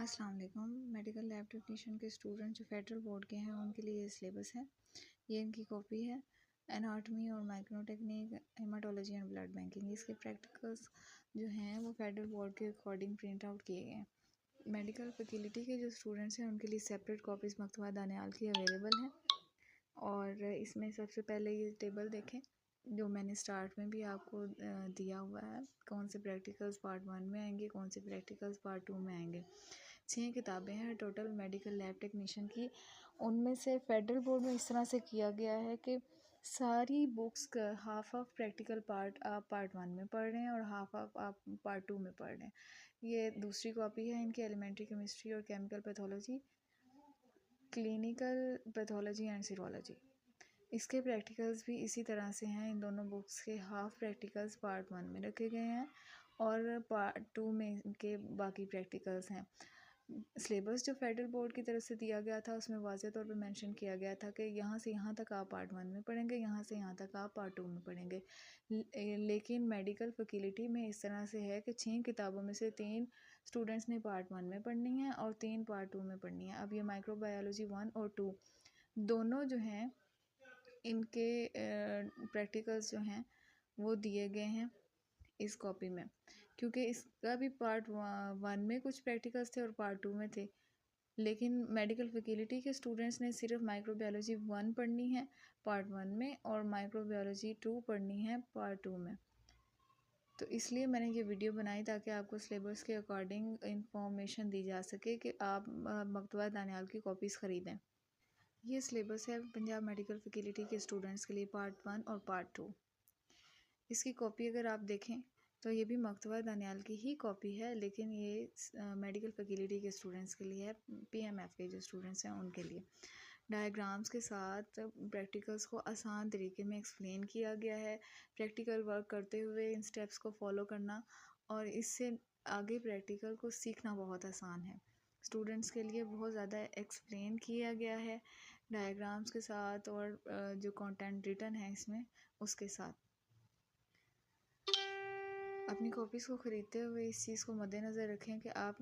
अस्सलाम वालेकुम। Medical lab technician के स्टूडेंट जो फेडरल बोर्ड के हैं उनके लिए ये सिलेबस है। ये इनकी कॉपी है। एनाटॉमी और माइक्रोटेक्निक, हेमाटोलॉजी एंड ब्लड बैंकिंग, इसके प्रैक्टिकल्स जो हैं वो फेडरल बोर्ड के अकॉर्डिंग प्रिंट आउट किए गए हैं। मेडिकल फैकल्टी के जो स्टूडेंट्स हैं उनके लिए सेपरेट कॉपीज़ मकतबा दानियाल की अवेलेबल हैं। और इसमें सबसे पहले ये टेबल देखें जो मैंने स्टार्ट में भी आपको दिया हुआ है, कौन से प्रैक्टिकल्स पार्ट 1 में आएंगे, कौन से प्रैक्टिकल्स पार्ट 2 में आएंगे। 6 किताबें हैं टोटल मेडिकल लैब टेक्नीशियन की। उनमें से फेडरल बोर्ड में इस तरह से किया गया है कि सारी बुक्स का हाफ ऑफ प्रैक्टिकल पार्ट आप पार्ट 1 में पढ़ रहे हैं और हाफ ऑफ आप पार्ट 2 में पढ़ रहे हैं। ये दूसरी कॉपी है इनकी एलिमेंट्री केमिस्ट्री और chemical pathology, clinical pathology and serology. इसके प्रैक्टिकल्स भी इसी तरह से हैं। इन दोनों बुक्स के हाफ प्रैक्टिकल्स पार्ट 1 में रखे गए हैं और पार्ट 2 में इनके बाकी प्रैक्टिकल्स हैं। सिलेबस जो फेडरल बोर्ड की तरफ से दिया गया था उसमें वाज़ेह तौर पे मेंशन किया गया था कि यहाँ से यहाँ तक आप पार्ट 1 में पढ़ेंगे, यहाँ से यहाँ तक आप पार्ट 2 में पढ़ेंगे। लेकिन मेडिकल फैकल्टी में इस तरह से है कि 6 किताबों में से 3 स्टूडेंट्स ने पार्ट 1 में पढ़नी है और 3 पार्ट 2 में पढ़नी है। अब ये माइक्रोबायोलॉजी 1 और 2 दोनों जो हैं इनके प्रैक्टिकल्स जो हैं वो दिए गए हैं इस कॉपी में, क्योंकि इसका भी पार्ट 1 में कुछ प्रैक्टिकल्स थे और पार्ट 2 में थे। लेकिन मेडिकल फैकल्टी के स्टूडेंट्स ने सिर्फ माइक्रोबायोलॉजी 1 पढ़नी है पार्ट 1 में और माइक्रोबायोलॉजी 2 पढ़नी है पार्ट 2 में। तो इसलिए मैंने ये वीडियो बनाई ताकि आपको सिलेबस के अकॉर्डिंग इंफॉर्मेशन दी जा सके कि आप मकतबा दानियाल की कॉपीज़ ख़रीदें। ये सिलेबस है पंजाब मेडिकल फैकल्टी के स्टूडेंट्स के लिए पार्ट 1 और पार्ट 2। इसकी कॉपी अगर आप देखें तो ये भी मकतबा दानियाल की ही कॉपी है, लेकिन ये मेडिकल फैकल्टी के स्टूडेंट्स के लिए है, पीएमएफ के जो स्टूडेंट्स हैं उनके लिए। डायग्राम्स के साथ प्रैक्टिकल्स को आसान तरीके में एक्सप्लेन किया गया है। प्रैक्टिकल वर्क करते हुए इन स्टेप्स को फॉलो करना और इससे आगे प्रैक्टिकल को सीखना बहुत आसान है। स्टूडेंट्स के लिए बहुत ज़्यादा एक्सप्लेन किया गया है डायग्राम्स के साथ और जो कंटेंट रिटन है इसमें उसके साथ। अपनी कॉपीज़ को ख़रीदते हुए इस चीज़ को मद्देनज़र रखें कि आप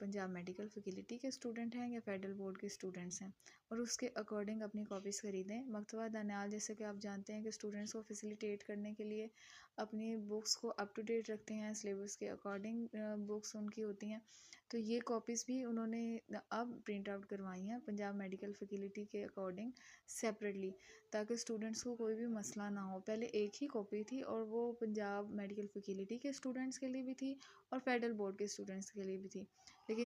पंजाब मेडिकल फैकल्टी के स्टूडेंट हैं या फेडरल बोर्ड के स्टूडेंट्स हैं और उसके अकॉर्डिंग अपनी कॉपीज़ ख़रीदें। मकतबा दानियाल जैसे कि आप जानते हैं कि स्टूडेंट्स को फैसिलिटेट करने के लिए अपनी बुक्स को अप टू डेट रखते हैं, सिलेबस के अकॉर्डिंग बुक्स उनकी होती हैं। तो ये कॉपीज़ भी उन्होंने अब प्रिंट आउट करवाई हैं पंजाब मेडिकल फैकल्टी के अकॉर्डिंग सेपरेटली, ताकि स्टूडेंट्स को कोई भी मसला ना हो। पहले एक ही कॉपी थी और वो पंजाब मेडिकल फैकल्टी के स्टूडेंट्स के लिए भी थी और फेडरल बोर्ड के स्टूडेंट्स के लिए भी थी, लेकिन